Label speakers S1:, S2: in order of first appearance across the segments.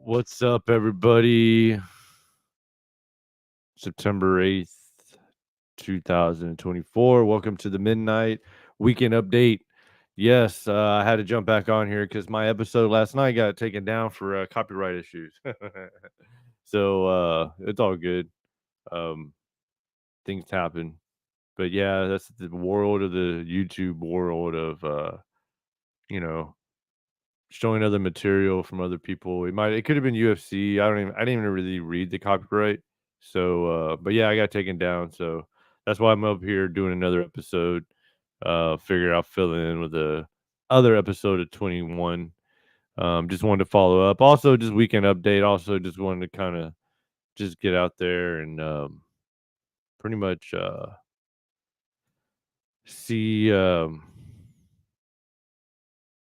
S1: What's up, everybody? September 8th, 2024. Welcome to the Midnight Weekend Update. Yes, I had to jump back on here because my episode last night got taken down for copyright issues. So it's all good. Um, things happen. But yeah, that's the world of the YouTube world of, you know, showing other material from other people. It could have been UFC. I didn't even really read the copyright. So but yeah, I got taken down. So that's why I'm up here doing another episode. Figure I'll fill in with the other episode of 21. Just wanted to follow up. Also, just weekend update. Also, just wanted to kind of just get out there and pretty much see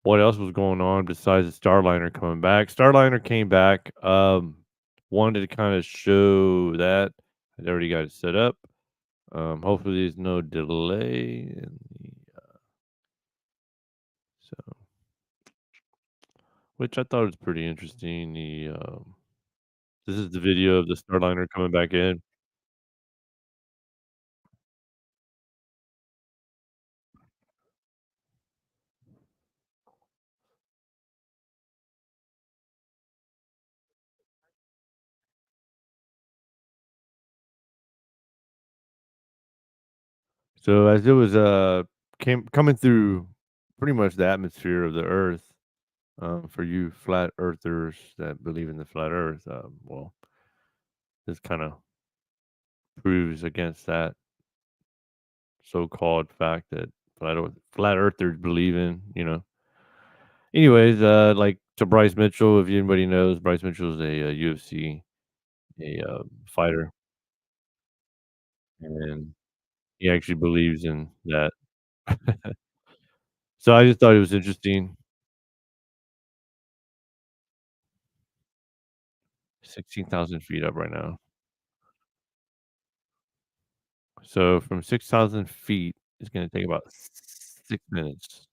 S1: what else was going on besides the Starliner coming back. Starliner came back. Wanted to kind of show that I already got it set up. Hopefully there's no delay. So, which I thought was pretty interesting. This is the video of the Starliner coming back in. So as it was came coming through pretty much the atmosphere of the Earth. For you flat earthers that believe in the flat Earth, well, this kind of proves against that so-called fact that flat earthers believe in, you know. Anyways, like to Bryce Mitchell, if anybody knows, Bryce Mitchell is a, UFC fighter, and he actually believes in that. So I just thought it was interesting. 16,000 feet up right now. So from 6,000 feet, it's going to take about 6 minutes.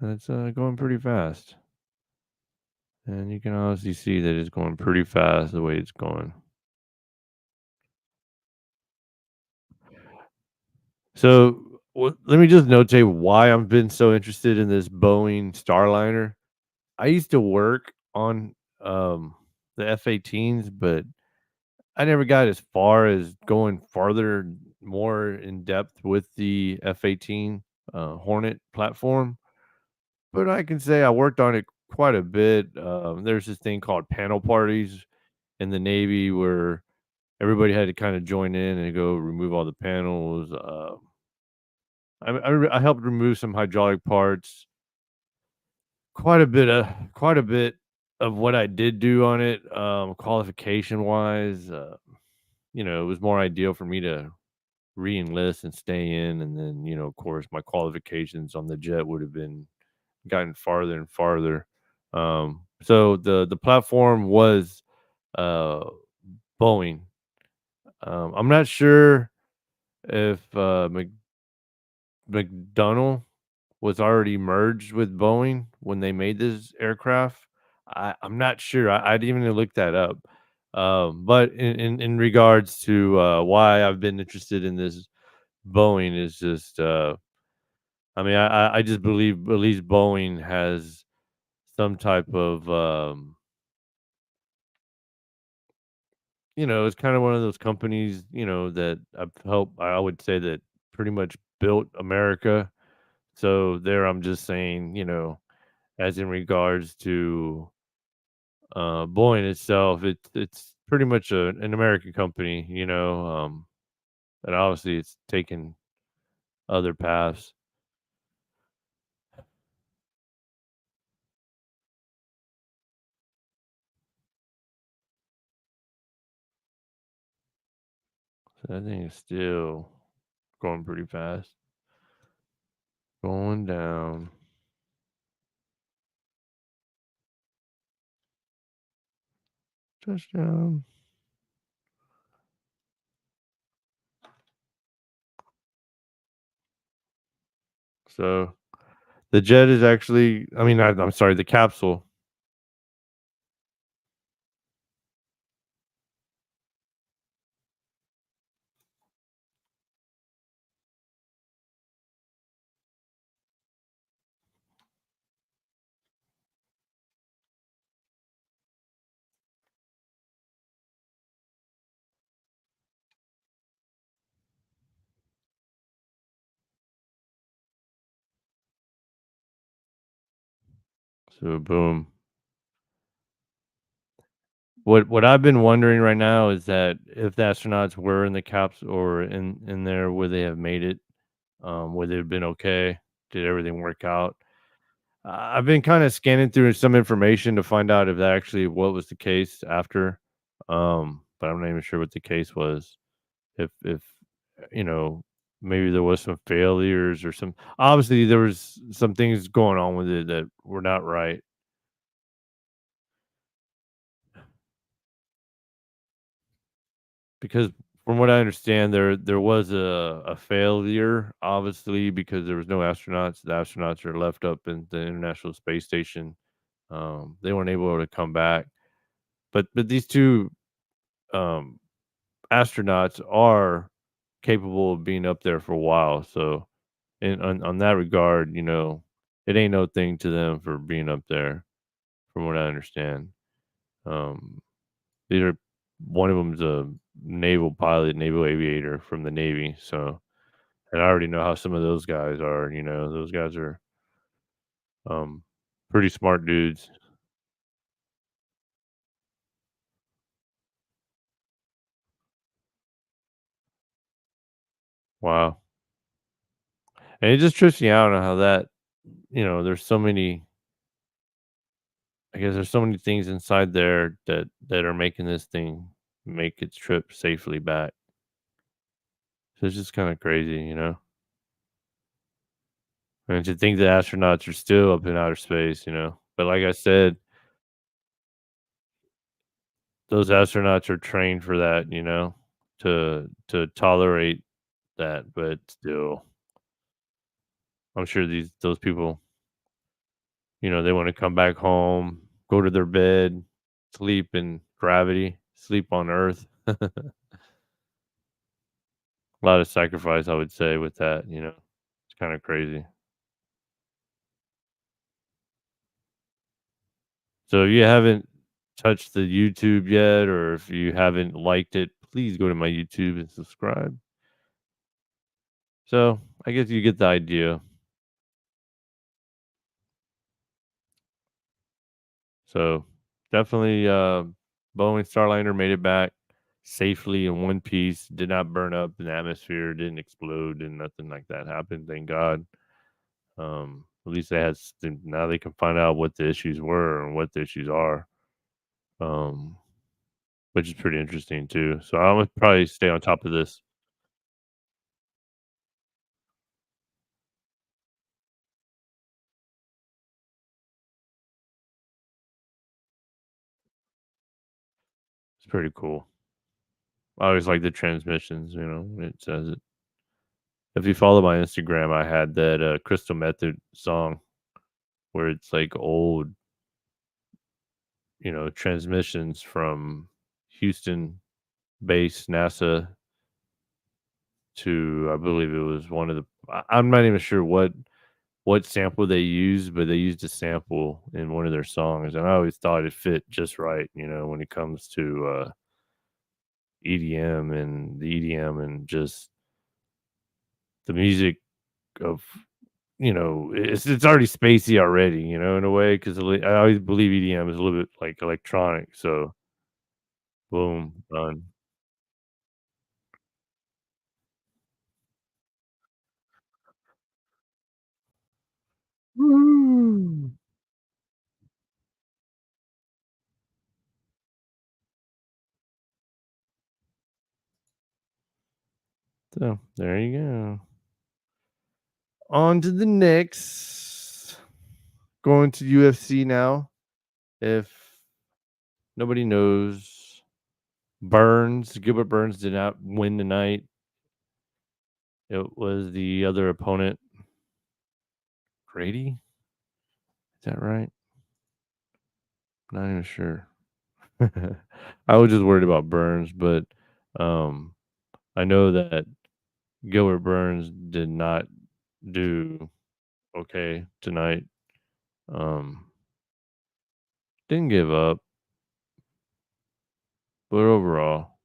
S1: And it's going pretty fast. And you can honestly see that it's going pretty fast the way it's going. So, let me just notate why I've been so interested in this Boeing Starliner. I used to work on the F-18s, but I never got as far as going farther, more in depth with the F-18 Hornet platform. But I can say I worked on it quite a bit. There's this thing called panel parties in the Navy where everybody had to kind of join in and go remove all the panels. I helped remove some hydraulic parts. Quite a bit of what I did do on it, qualification wise, it was more ideal for me to re-enlist and stay in, and then of course, my qualifications on the jet would have been gotten farther and farther. So the platform was uh, Boeing. I'm not sure if McDonnell was already merged with Boeing when they made this aircraft. I'm not sure. I didn't even look that up. But in regards to why I've been interested in this Boeing is just, I mean, I just believe at least Boeing has some type of, it's kind of one of those companies, that I've helped. I would say that pretty much built America. So there, I'm just saying, as in regards to Boeing itself, it's pretty much an American company, and obviously it's taken other paths. So I think it's still going pretty fast. Going down. Touchdown. So the jet is actually, I mean, I'm sorry, the capsule. So boom. What I've been wondering right now is that if the astronauts were in the capsule or in there, would they have made it? Would they have been okay? Did everything work out? I've been kind of scanning through some information to find out if that actually what was the case after. But I'm not even sure what the case was. If you know, maybe there was some failures or some. Obviously, there was some things going on with it that were not right. Because from what I understand, there was a failure, obviously, because there was no astronauts. The astronauts are left up in the International Space Station. They weren't able to come back. But these two um, astronauts are capable of being up there for a while. So, on that regard, it ain't no thing to them for being up there, from what I understand. Um, these are one of them's a naval pilot, naval aviator from the Navy. So, and I already know how some of those guys are. Those guys are um, pretty smart dudes. Wow, and it just trips me out on how that. There's so many. I guess there's so many things inside there that are making this thing make its trip safely back. So it's just kind of crazy. And to think the astronauts are still up in outer space. But like I said, those astronauts are trained for that, to tolerate that. But still, I'm sure those people, they want to come back home, go to their bed, sleep in gravity, sleep on Earth. A lot of sacrifice, I would say, with that. It's kind of crazy. So if you haven't touched the YouTube yet, or if you haven't liked it, please go to my YouTube and subscribe. So I guess you get the idea. So definitely, Boeing Starliner made it back safely in one piece. Did not burn up in the atmosphere. Didn't explode, and nothing like that happened. Thank God. At least now they can find out what the issues were and what the issues are. Um, which is pretty interesting too. So I'm gonna probably stay on top of this. It's pretty cool. I always like the transmissions. It says it. If you follow my Instagram, I had that Crystal Method song where it's like old, transmissions from Houston base NASA to I believe it was one of the I'm not even sure what sample they used, but they used a sample in one of their songs, and I always thought it fit just right, when it comes to EDM and the EDM and just the music of it's already spacey already, in a way, because I always believe EDM is a little bit like electronic. So boom, done. Woo! So there you go. On to the next. Going to UFC now. If nobody knows, Gilbert Burns did not win tonight. It was the other opponent, Grady. Is that right? Not even sure. I was just worried about Burns, but um, I know that Gilbert Burns did not do okay tonight. Um, didn't give up, but overall,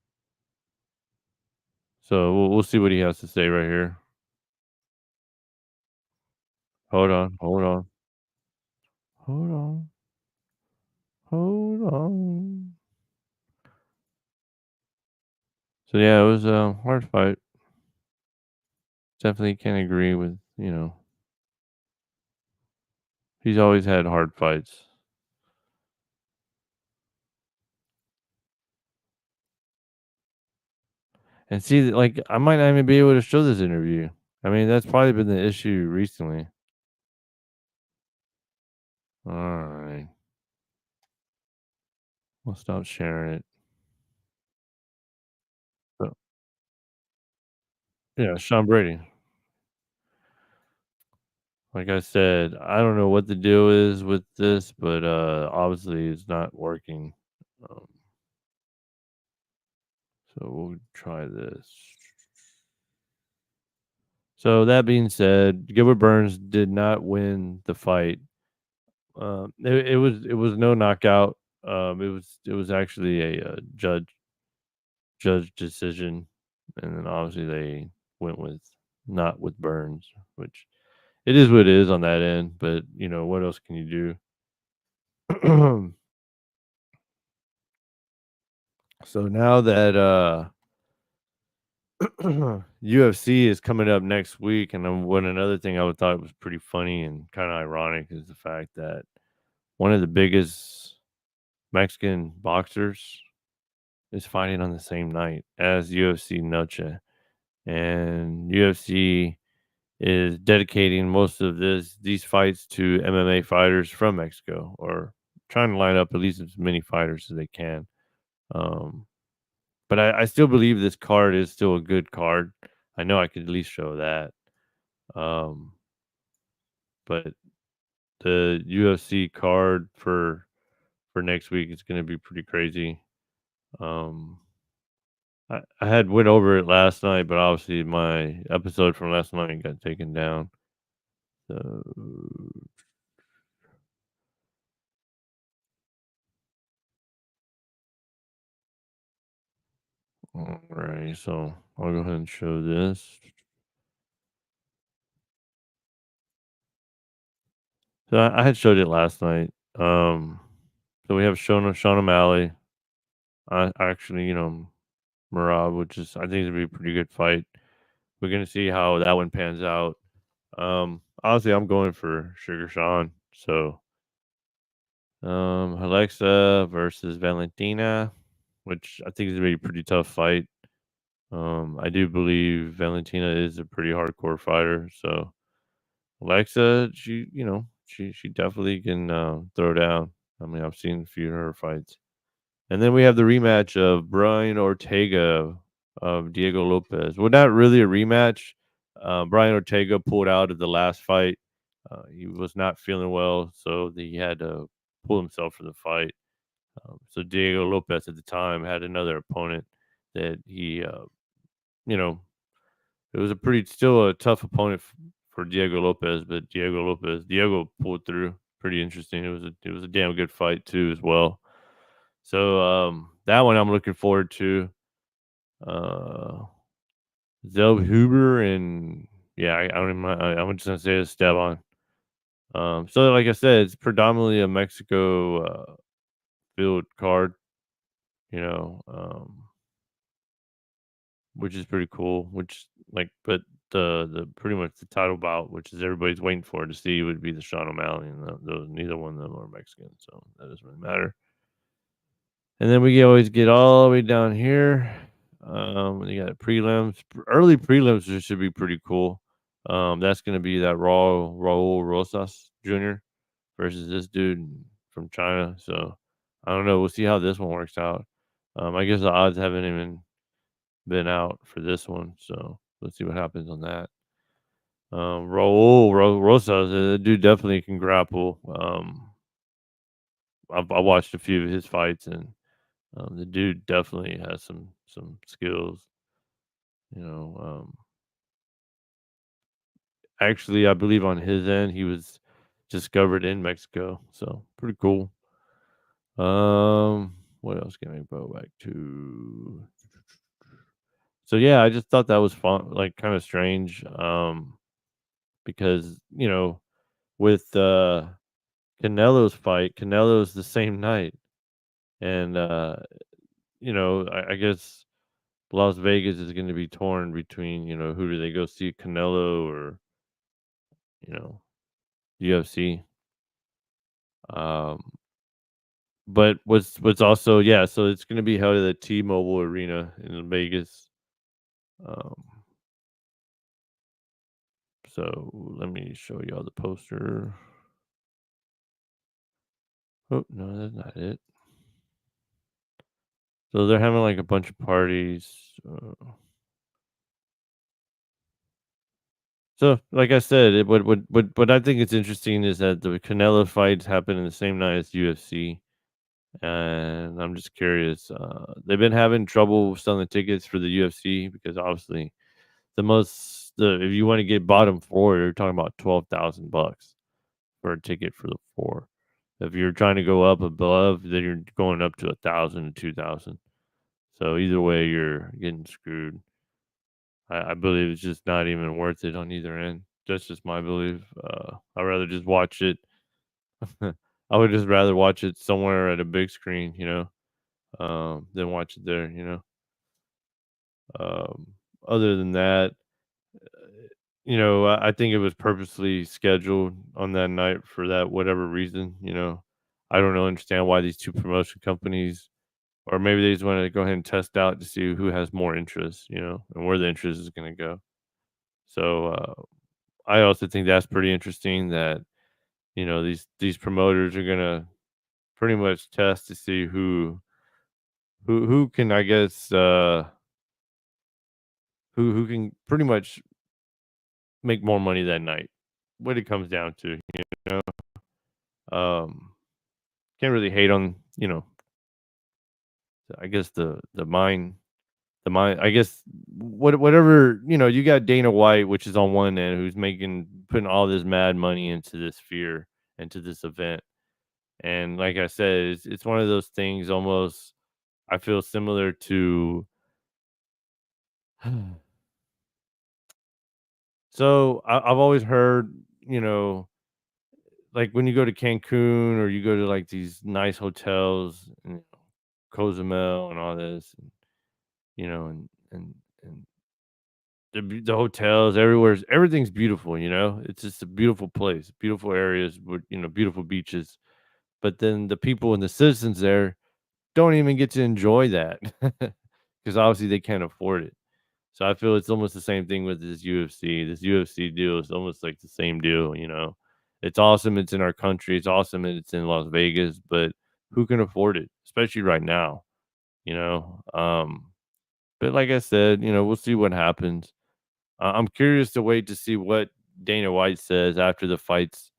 S1: so we'll see what he has to say right here. Hold on, hold on, hold on, hold on. So yeah, it was a hard fight. Definitely can agree with he's always had hard fights. And see, like, I might not even be able to show this interview. I mean, that's probably been the issue recently. All right, we'll stop sharing it. So, yeah, Sean Brady. Like I said, I don't know what the deal is with this, but obviously it's not working. Um, so we'll try this. So that being said, Gilbert Burns did not win the fight. It was no knockout. It was actually a, judge decision, and then obviously they went with not with Burns, which it is what it is on that end. But what else can you do? So now that UFC is coming up next week, and what another thing I would thought was pretty funny and kind of ironic is the fact that one of the biggest Mexican boxers is fighting on the same night as UFC Noche, and UFC is dedicating most of these fights to MMA fighters from Mexico, or trying to line up at least as many fighters as they can. Um, but I still believe this card is still a good card. I know I could at least show that. Um, but the UFC card for next week is going to be pretty crazy. Um, I had went over it last night, but obviously my episode from last night got taken down. So all right, so I'll go ahead and show this. So I had showed it last night. So we have Sean O'Malley. I actually, Marab, which is I think it'll be a pretty good fight. We're gonna see how that one pans out. Honestly, I'm going for Sugar Sean. So, Alexa versus Valentina, which I think is gonna be a pretty tough fight. I do believe Valentina is a pretty hardcore fighter. So Alexa, she definitely can throw down. I mean, I've seen a few of her fights. And then we have the rematch of Brian Ortega of Diego Lopez. Well, not really a rematch. Brian Ortega pulled out of the last fight. He was not feeling well, so he had to pull himself from the fight. So Diego Lopez at the time had another opponent that you know, it was a pretty still a tough opponent for Diego Lopez, but Diego pulled through. Pretty interesting. It was a damn good fight too as well. So that one I'm looking forward to. Uh Zell Huber and Yeah, I don't even. I'm just gonna say Esteban. So like I said, it's predominantly a Mexico field card. You know, which is pretty cool. Which like, but the pretty much the title bout, which is everybody's waiting for to see, would be the Sean O'Malley, and those neither one of them are Mexican, so that doesn't really matter. And then we always get all the way down here. You got prelims. Early prelims should be pretty cool. That's gonna be that Raul Rosas Jr. versus this dude from China. So I don't know. We'll see how this one works out. I guess the odds haven't even been out for this one, so let's see what happens on that. Rosas, the dude definitely can grapple. I watched a few of his fights, and the dude definitely has some skills. You know, actually, I believe on his end, he was discovered in Mexico, so pretty cool. What else can I go back to? So yeah, I just thought that was fun, like kind of strange. Because with Canelo's fight, Canelo's the same night, and I guess Las Vegas is going to be torn between who do they go see, Canelo or you know UFC. Um, but what's also, yeah, so it's going to be held at the T-Mobile Arena in Vegas. Um, so let me show y'all the poster. Oh no, that's not it. So they're having like a bunch of parties. So, like I said, what I think is interesting is that the Canelo fights happen in the same night as UFC, and I'm just curious. They've been having trouble selling tickets for the UFC because obviously the if you want to get bottom four, you're talking about $12,000 for a ticket for the four. If you're trying to go up above, then you're going up to 1,000 to 2,000. So either way, you're getting screwed. I believe it's just not even worth it on either end. That's just my belief. I'd rather just watch it. I would just rather watch it somewhere at a big screen, than watch it there. Um, Other than that, I think it was purposely scheduled on that night for that whatever reason. I don't know, understand why these two promotion companies, or maybe they just want to go ahead and test out to see who has more interest, and where the interest is going to go. So I also think that's pretty interesting that these promoters are gonna pretty much test to see who can, I guess, who can pretty much make more money that night. What it comes down to, know. Um, can't really hate on I guess the mind. I guess whatever you got Dana White, which is on one end, who's putting all this mad money into this fear, into this event. And like I said, it's one of those things almost I feel similar to so I've always heard, like when you go to Cancun or you go to like these nice hotels and Cozumel and all this, and, and the hotels everywhere, everything's beautiful. It's just a beautiful place, beautiful areas with beautiful beaches. But then the people and the citizens there don't even get to enjoy that because obviously they can't afford it. So I feel it's almost the same thing with this UFC. This UFC deal is almost like the same deal. It's awesome it's in our country. It's awesome it's in Las Vegas, but who can afford it, especially right now, you know? But like I said, we'll see what happens. I'm curious to wait to see what Dana White says after the fights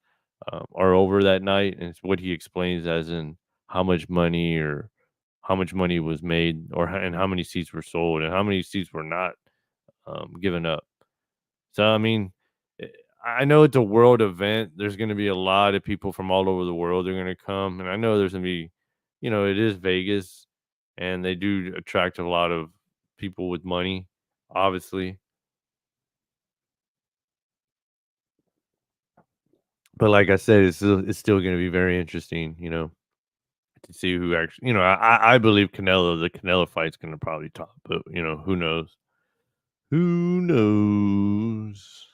S1: are over that night, and it's what he explains as in how much money or how much money was made, and how many seats were sold and how many seats were not given up. So I mean, eh, I know it's a world event. There's going to be a lot of people from all over the world. They're going to come, and I know there's going to be, it is Vegas, and they do attract a lot of people with money, obviously. But like I said, it's still gonna be very interesting, to see who actually, I believe the Canelo fight's gonna probably top, but who knows? Who knows?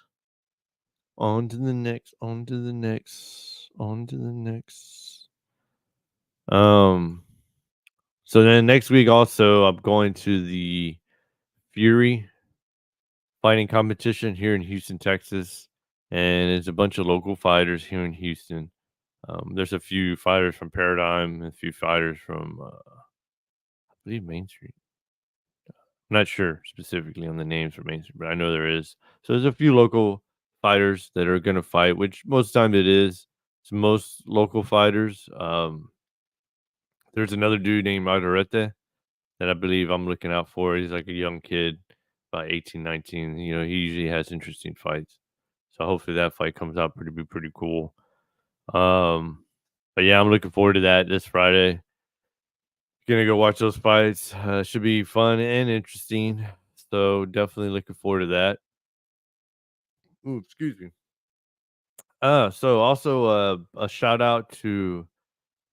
S1: On to the next, on to the next, on to the next. Um, so then next week also I'm going to the Fury fighting competition here in Houston, Texas, and it's a bunch of local fighters here in Houston. There's a few fighters from Paradigm and a few fighters from I believe Main Street. I'm not sure specifically on the names for Main Street, but I know there is. So there's a few local fighters that are going to fight, which most time it is. It's most local fighters. There's another dude named Alderete that I believe I'm looking out for. He's like a young kid, about 18, 19. He usually has interesting fights. So hopefully that fight comes out pretty cool. Um, but yeah, I'm looking forward to that this Friday. Gonna go watch those fights. Should be fun and interesting. So definitely looking forward to that. Ooh, excuse me. So also a shout out to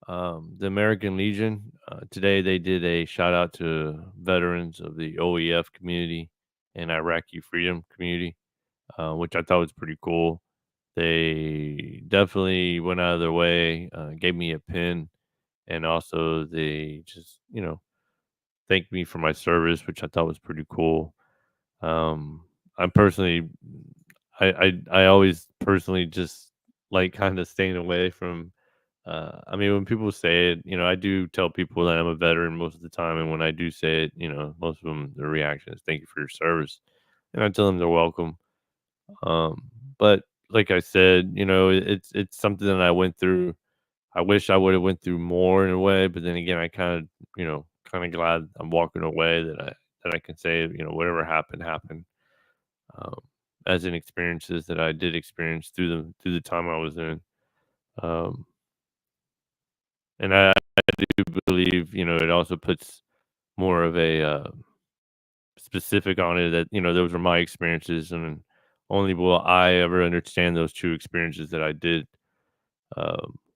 S1: the American Legion. Today they did a shout out to veterans of the OEF community and Iraqi freedom community, which I thought was pretty cool. They definitely went out of their way, gave me a pin, and also they just thanked me for my service, which I thought was pretty cool. I'm personally, I always personally just like kind of staying away from. I mean, when people say it, I do tell people that I'm a veteran most of the time, and when I do say it, most of them the reaction is "Thank you for your service," and I tell them they're welcome. Um, but like I said, it's something that I went through. I wish I would have went through more in a way, but then again, I kind of glad I'm walking away that I can say, whatever happened happened. Um, as in experiences that I did experience through the time I was in. Um, and I do believe, it also puts more of a specific on it that, those were my experiences and only will I ever understand those two experiences that I did,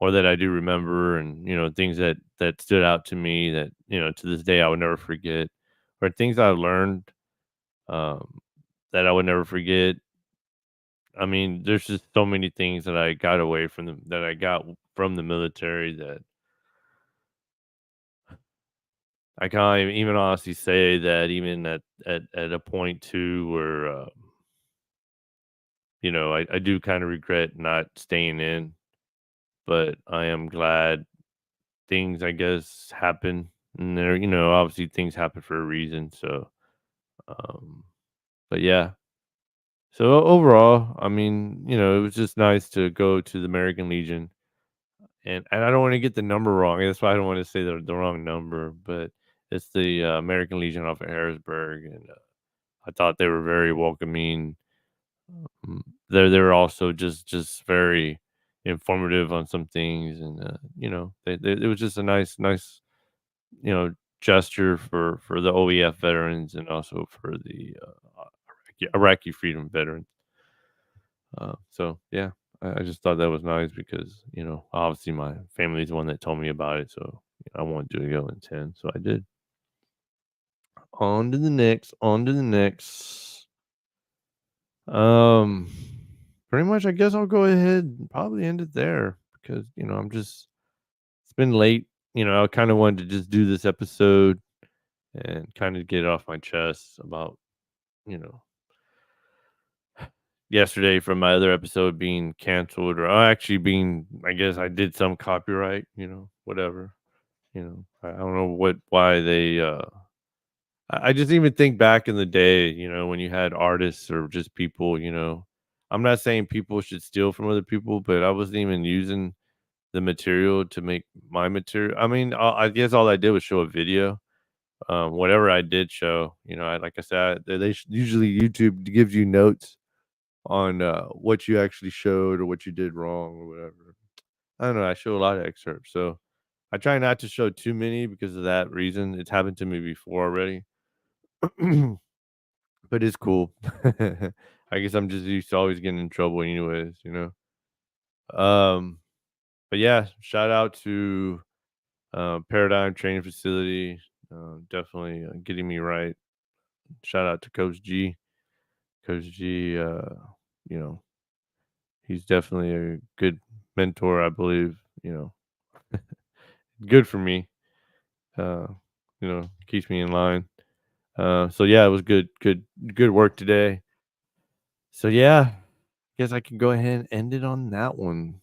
S1: or that I do remember, and things that stood out to me that to this day I would never forget, or things I learned, um, that I would never forget. I mean, there's just so many things that I got away from that I got from the military that I can't even honestly say that even at a point too where I do kind of regret not staying in, but I am glad things I guess happen, and there obviously things happen for a reason. So, um, but yeah. So overall, I mean, it was just nice to go to the American Legion. And I don't wanna get the number wrong, that's why I don't wanna say the wrong number, but it's the, American Legion off of Harrisburg, and, I thought they were very welcoming. They're also just very informative on some things, and, it was just a nice, you know, gesture for the OEF veterans and also for the, Iraqi freedom veterans. So yeah, I just thought that was nice because obviously my family's the one that told me about it, so I wanted to go and attend, so I did. On to the next. On to the next. Um, Pretty much, I guess I'll go ahead and probably end it there because I'm just it's been late. I kind of wanted to just do this episode and kind of get it off my chest about you know yesterday from my other episode being canceled or actually being, I guess I did some copyright, whatever. I don't know why they I just even think back in the day, when you had artists or just people, I'm not saying people should steal from other people, but I wasn't even using the material to make my material. I mean, I guess all I did was show a video. Whatever I did show, like I said, usually YouTube gives you notes on what you actually showed or what you did wrong or whatever. I don't know. I show a lot of excerpts, so I try not to show too many because of that reason. It's happened to me before already, but it's cool. I guess I'm just used to always getting in trouble, anyways. Um, but yeah, shout out to Paradigm Training Facility. Definitely getting me right. Shout out to Coach G. Coach G, you know, he's definitely a good mentor, I believe, good for me. Uh, keeps me in line. So yeah, it was good work today. So yeah, guess I can go ahead and end it on that one.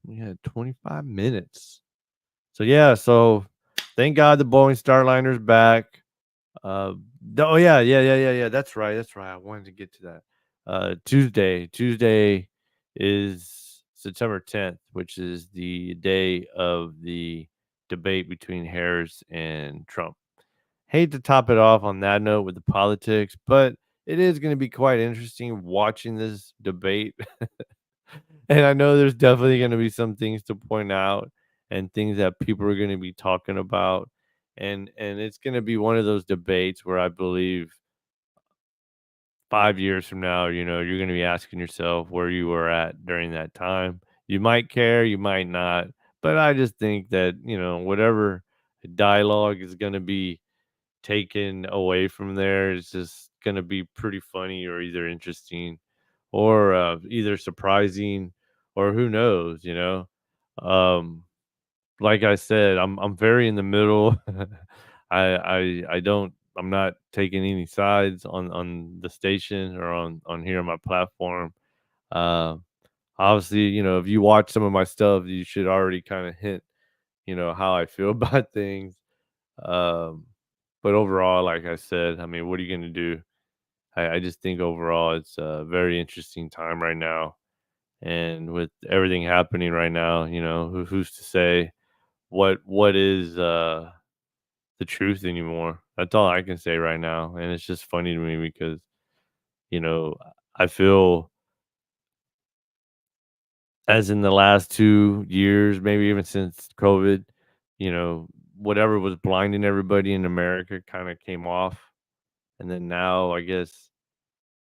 S1: We had 25 minutes. So yeah, so thank God the Boeing Starliner's back. Uh, oh yeah. That's right. I wanted to get to that. Tuesday is September 10th, which is the day of the debate between Harris and Trump. Hate to top it off on that note with the politics, but it is going to be quite interesting watching this debate. And I know there's definitely going to be some things to point out and things that people are going to be talking about. And it's going to be one of those debates where I believe 5 years from now, you're going to be asking yourself where you were at during that time. You might care, you might not, but I just think that, whatever dialogue is going to be taken away from there is just gonna be pretty funny or either interesting or either surprising or who knows. Like I said, I'm very in the middle. I'm not taking any sides on the station or on here on my platform. Uh, Obviously, if you watch some of my stuff, you should already kind of hint, how I feel about things. Um, but overall, like I said, I mean, what are you going to do? I just think overall it's a very interesting time right now. And with everything happening right now, who's to say what is the truth anymore? That's all I can say right now. And it's just funny to me because, you know, I feel as in the last 2 years, maybe even since COVID, whatever was blinding everybody in America kind of came off. And then now I guess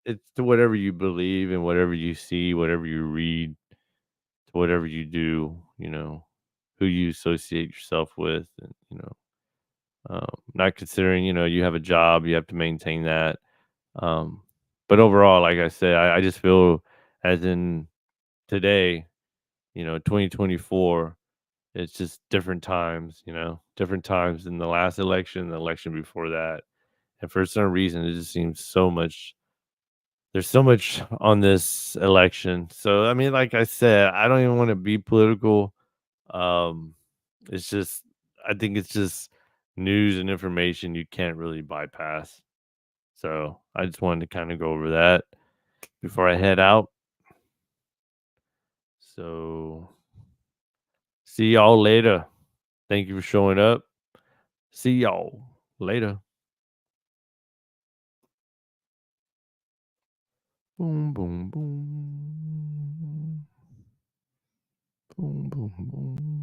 S1: it's to whatever you believe and whatever you see, whatever you read, to whatever you do, who you associate yourself with, and not considering, you have a job, you have to maintain that. Um, but overall, like I said, I just feel as in today, 2024, it's just different times, different times than the last election, the election before that. And for some reason, it just seems there's so much on this election. So I mean, like I said, I don't even want to be political. Um, it's just I think it's just news and information you can't really bypass. So I just wanted to kind of go over that before I head out. So see y'all later. Thank you for showing up. See y'all later. Boom, boom, boom. Boom, boom, boom.